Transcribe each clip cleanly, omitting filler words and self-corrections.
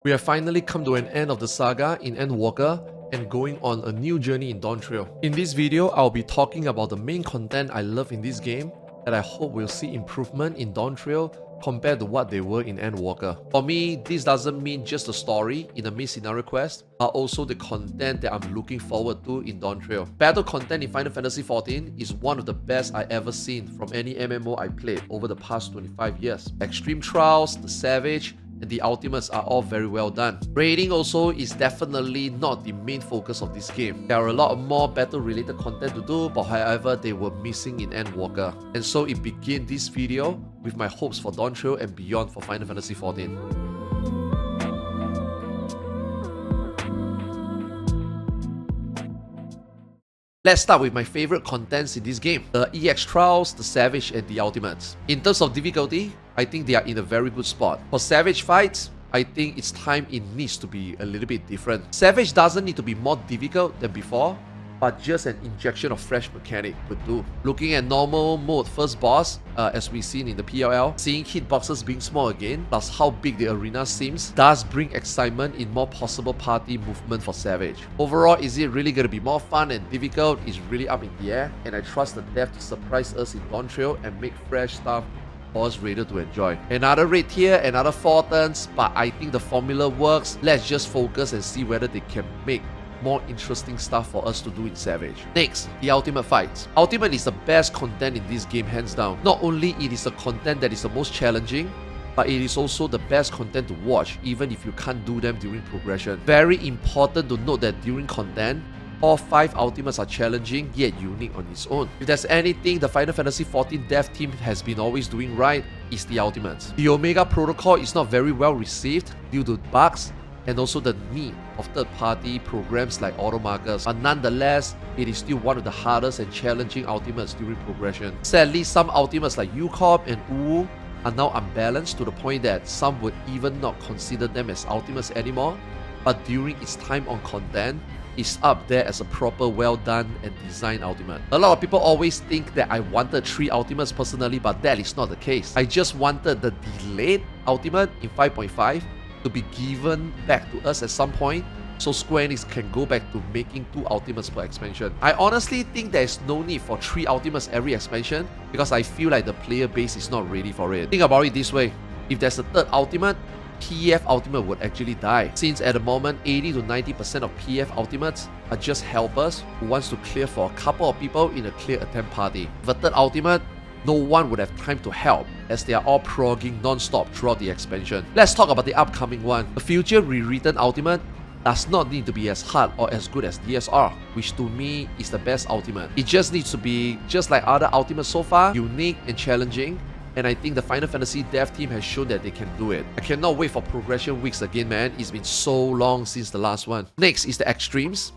We have finally come to an end of the saga in Endwalker and going on a new journey in Dawntrail. In this video, I'll be talking about the main content I love in this game that I hope will see improvement in Dawntrail compared to what they were in Endwalker. For me, this doesn't mean just the story in the main scenario quest, but also the content that I'm looking forward to in Dawntrail. Battle content in Final Fantasy XIV is one of the best I ever seen from any MMO I played over the past 25 years. Extreme Trials, the Savage, and the ultimates are all very well done. Raiding also is definitely not the main focus of this game. There are a lot more battle related content to do, but however they were missing in Endwalker. And so it begins this video with my hopes for Dawntrail and beyond for Final Fantasy XIV. Let's start with my favorite contents in this game, the EX Trials, the Savage, and the Ultimates. In terms of difficulty, I think they are in a very good spot. For Savage fights, I think it's time it needs to be a little bit different. Savage doesn't need to be more difficult than before, but just an injection of fresh mechanic would do. Looking at normal mode first boss, as we've seen in the PLL, seeing hitboxes being small again, plus how big the arena seems, does bring excitement in more possible party movement for Savage. Overall, is it really going to be more fun and difficult? It's really up in the air, and I trust the dev to surprise us in Dawntrail and make fresh stuff for us ready to enjoy. Another raid here, another 4 turns, but I think the formula works. Let's just focus and see whether they can make more interesting stuff for us to do in Savage. Next, the Ultimate fights. Ultimate is the best content in this game hands down. Not only it is the content that is the most challenging, but it is also the best content to watch even if you can't do them during progression. Very important to note that during content, all 5 ultimates are challenging yet unique on its own. If there's anything the Final Fantasy XIV dev team has been always doing right, it's the ultimates. The Omega Protocol is not very well received due to bugs and also the need of third-party programs like auto markers, but nonetheless, it is still one of the hardest and challenging ultimates during progression. Sadly, some ultimates like UCOP and UU are now unbalanced to the point that some would even not consider them as ultimates anymore, but during its time on content, it's up there as a proper, well done and designed ultimate. A lot of people always think that I wanted 3 ultimates personally, but that is not the case. I just wanted the delayed ultimate in 5.5 to be given back to us at some point, so Square Enix can go back to making 2 ultimates per expansion. I honestly think there is no need for 3 ultimates every expansion because I feel like the player base is not ready for it. Think about it this way, if there's a 3rd ultimate, PF ultimate would actually die, since at the moment 80 to 90% of PF ultimates are just helpers who wants to clear for a couple of people in a clear attempt party. With a 3rd ultimate, no one would have time to help as they are all progging non-stop throughout the expansion. Let's talk about the upcoming one. The future rewritten ultimate does not need to be as hard or as good as DSR, which to me is the best ultimate. It just needs to be, just like other ultimates so far, unique and challenging, and I think the Final Fantasy dev team has shown that they can do it. I cannot wait for progression weeks again, man. It's been so long since the last one. Next is the Extremes.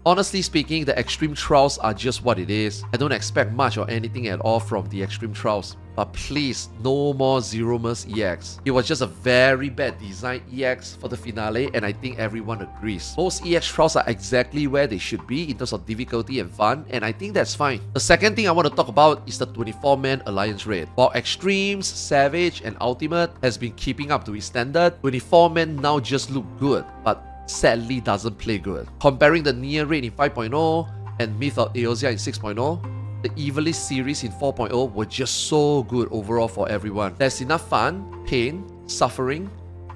Honestly speaking, the Extreme Trials are just what it is. I don't expect much or anything at all from the Extreme Trials. But please, no more Zeromus EX. It was just a very bad design EX for the finale, and I think everyone agrees. Most EX Trials are exactly where they should be in terms of difficulty and fun, and I think that's fine. The second thing I want to talk about is the 24-man Alliance raid. While Extremes, Savage, and Ultimate has been keeping up to its standard, 24-man now just look good, but sadly doesn't play good. Comparing the Nier raid in 5.0 and Myth of Eosia in 6.0, the Evilist series in 4.0 were just so good overall for everyone. There's enough fun, pain, suffering,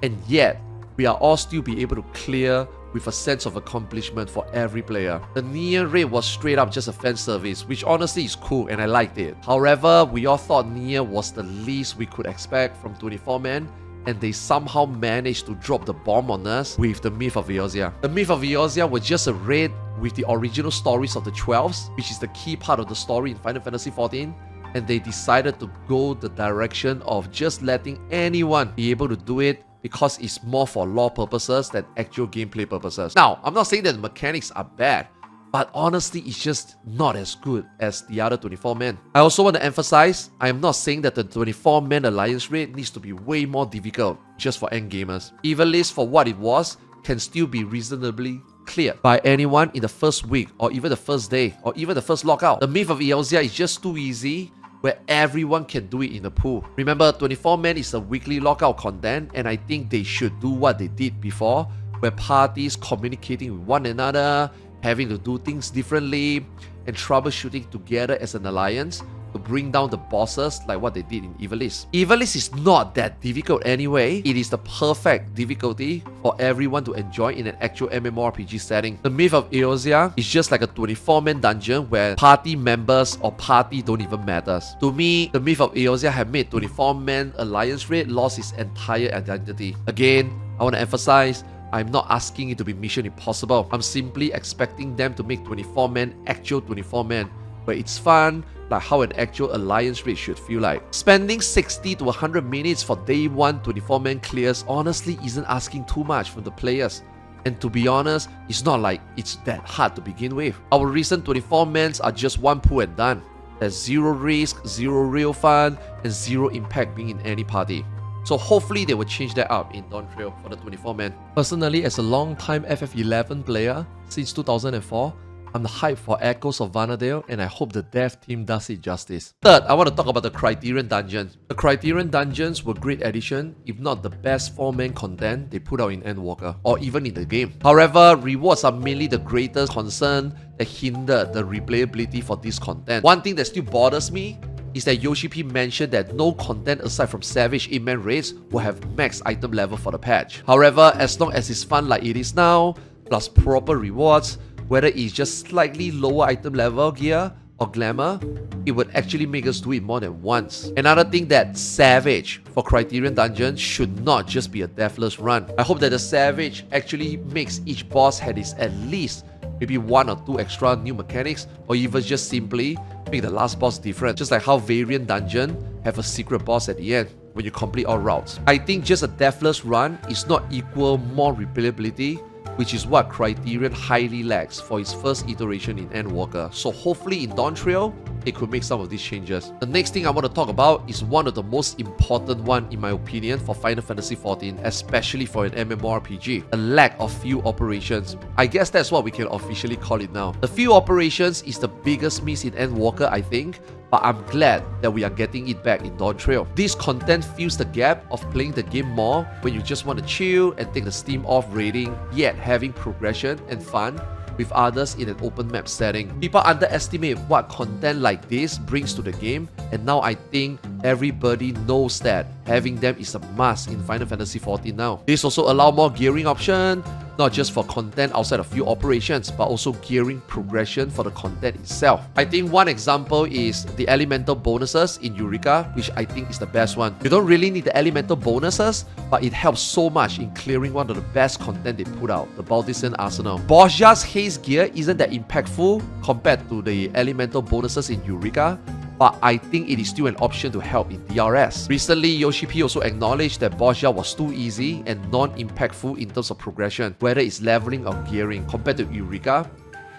and yet we are all still be able to clear with a sense of accomplishment for every player. The Nier raid was straight up just a fan service, which honestly is cool and I liked it. However, we all thought Nier was the least we could expect from 24-man, and they somehow managed to drop the bomb on us with the Myth of Eosia. The Myth of Eosia was just a raid with the original stories of the 12s, which is the key part of the story in Final Fantasy XIV, and they decided to go the direction of just letting anyone be able to do it because it's more for lore purposes than actual gameplay purposes. Now, I'm not saying that the mechanics are bad, but honestly, it's just not as good as the other 24-man. I also want to emphasize, I am not saying that the 24-man Alliance raid needs to be way more difficult just for endgamers. Evilist, for what it was, can still be reasonably cleared by anyone in the first week, or even the first day, or even the first lockout. The Myth of Eosia is just too easy, where everyone can do it in a pool. Remember, 24-man is a weekly lockout content, and I think they should do what they did before, where parties communicating with one another, having to do things differently, and troubleshooting together as an alliance to bring down the bosses like what they did in Ivalice. Ivalice is not that difficult anyway. It is the perfect difficulty for everyone to enjoy in an actual MMORPG setting. The Myth of Eorzea is just like a 24-man dungeon where party members or party don't even matter. To me, the Myth of Eorzea have made 24-man alliance raid lost its entire identity. Again, I want to emphasize, I'm not asking it to be Mission Impossible. I'm simply expecting them to make 24-man actual 24-man, where it's fun, like how an actual alliance raid should feel like. Spending 60 to 100 minutes for day 1 24-man clears honestly isn't asking too much from the players. And to be honest, it's not like it's that hard to begin with. Our recent 24-mans are just one pool and done. There's zero risk, zero real fun, and zero impact being in any party. So hopefully they will change that up in Dawntrail for the 24-man. Personally, as a long-time FF11 player since 2004, I'm hyped for Echoes of Vana'diel, and I hope the dev team does it justice. Third, I want to talk about the Criterion dungeons. The Criterion dungeons were great addition, if not the best 4-man content they put out in Endwalker, or even in the game. However, rewards are mainly the greatest concern that hindered the replayability for this content. One thing that still bothers me is that Yoshi P mentioned that no content aside from Savage 8-man raids will have max item level for the patch. However, as long as it's fun like it is now, plus proper rewards, whether it's just slightly lower item level gear or glamour, it would actually make us do it more than once. Another thing that Savage for Criterion Dungeons should not just be a deathless run. I hope that the Savage actually makes each boss had its at least maybe 1 or 2 extra new mechanics, or even just simply make the last boss different, just like how Variant Dungeon have a secret boss at the end when you complete all routes. I think just a deathless run is not equal more replayability, which is what Criterion highly lacks for its first iteration in Endwalker. So hopefully in Dawntrail, it could make some of these changes. The next thing I want to talk about is one of the most important one in my opinion for Final Fantasy XIV, especially for an MMORPG, a lack of field operations. I guess that's what we can officially call it now. The field operations is the biggest miss in Endwalker, I think, but I'm glad that we are getting it back in Dawntrail. This content fills the gap of playing the game more when you just want to chill and take the steam off raiding, yet having progression and fun with others in an open map setting. People underestimate what content like this brings to the game, and now I think everybody knows that having them is a must in Final Fantasy XIV now. This also allows more gearing option, not just for content outside of field operations, but also gearing progression for the content itself. I think one example is the elemental bonuses in Eureka, which I think is the best one. You don't really need the elemental bonuses, but it helps so much in clearing one of the best content they put out, the Baltician Arsenal. Borgia's haste gear isn't that impactful compared to the elemental bonuses in Eureka, but I think it is still an option to help in DRS. Recently, Yoshi P also acknowledged that Borgia was too easy and non-impactful in terms of progression, whether it's leveling or gearing compared to Eureka,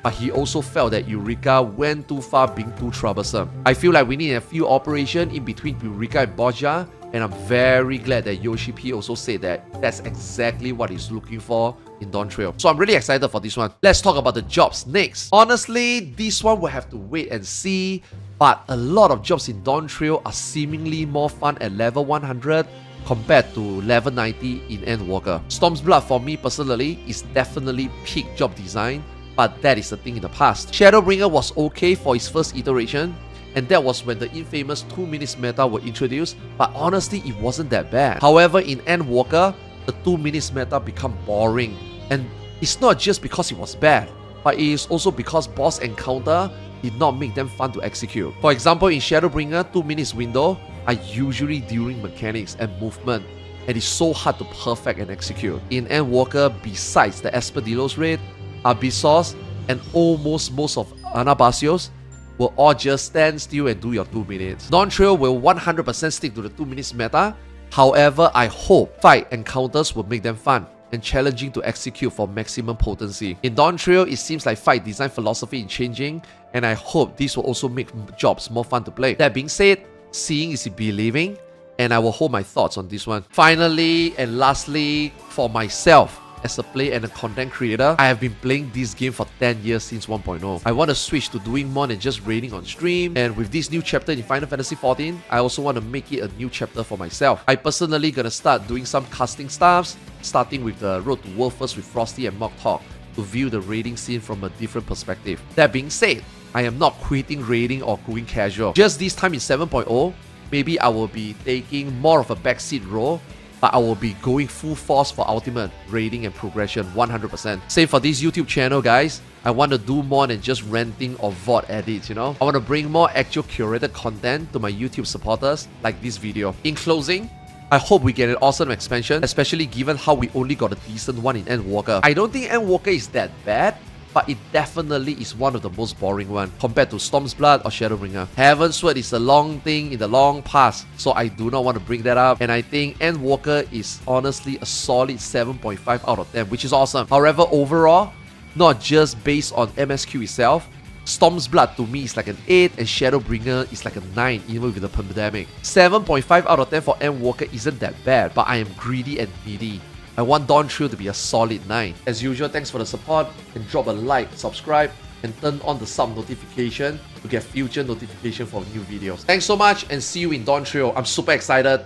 but he also felt that Eureka went too far being too troublesome. I feel like we need a few operation in between Eureka and Borgia, and I'm very glad that Yoshi P also said that that's exactly what he's looking for in Dawntrail. So I'm really excited for this one. Let's talk about the jobs next. Honestly, this one will have to wait and see, but a lot of jobs in Dawntrail are seemingly more fun at level 100 compared to level 90 in Endwalker. Storm's Blood for me personally is definitely peak job design, but that is a thing in the past. Shadowbringer was okay for its first iteration, and that was when the infamous 2 minutes meta were introduced, but honestly it wasn't that bad. However, in Endwalker, the 2 minutes meta become boring, and it's not just because it was bad, but it is also because boss encounter did not make them fun to execute. For example, in Shadowbringer, 2 minutes window are usually during mechanics and movement, and it's so hard to perfect and execute. In Endwalker, besides the Espadillos raid, Abyssos, and almost most of Anabasios will all just stand still and do your 2 minutes. Dawntrail will 100% stick to the 2 minutes meta. However, I hope fight encounters will make them fun and challenging to execute for maximum potency. In Dawntrail, it seems like fight design philosophy is changing, and I hope this will also make jobs more fun to play. That being said, seeing is believing, and I will hold my thoughts on this one. Finally and lastly, for myself, as a player and a content creator, I have been playing this game for 10 years since 1.0. I want to switch to doing more than just raiding on stream, and with this new chapter in Final Fantasy XIV, I also want to make it a new chapter for myself. I personally gonna start doing some casting stuffs, starting with the Road to World First with Frosty and Mock Talk, to view the raiding scene from a different perspective. That being said, I am not quitting raiding or going casual. Just this time in 7.0, maybe I will be taking more of a backseat role, but I will be going full force for ultimate, raiding and progression 100%. Same for this YouTube channel, guys. I want to do more than just renting or VOD edits, you know? I want to bring more actual curated content to my YouTube supporters, like this video. In closing, I hope we get an awesome expansion, especially given how we only got a decent one in Endwalker. I don't think Endwalker is that bad, but it definitely is one of the most boring one compared to Storm's Blood or Shadowbringer. Heaven's Sword is a long thing in the long past, so I do not want to bring that up, and I think Endwalker is honestly a solid 7.5 out of 10, which is awesome. However, overall, not just based on MSQ itself, Storm's Blood to me is like an 8 and Shadowbringer is like a 9 even with the pandemic. 7.5 out of 10 for Endwalker isn't that bad, but I am greedy and needy. I want Dawntrail to be a solid 9. As usual, thanks for the support, and drop a like, subscribe, and turn on the sub notification to get future notification for new videos. Thanks so much, and see you in Dawntrail. I'm super excited.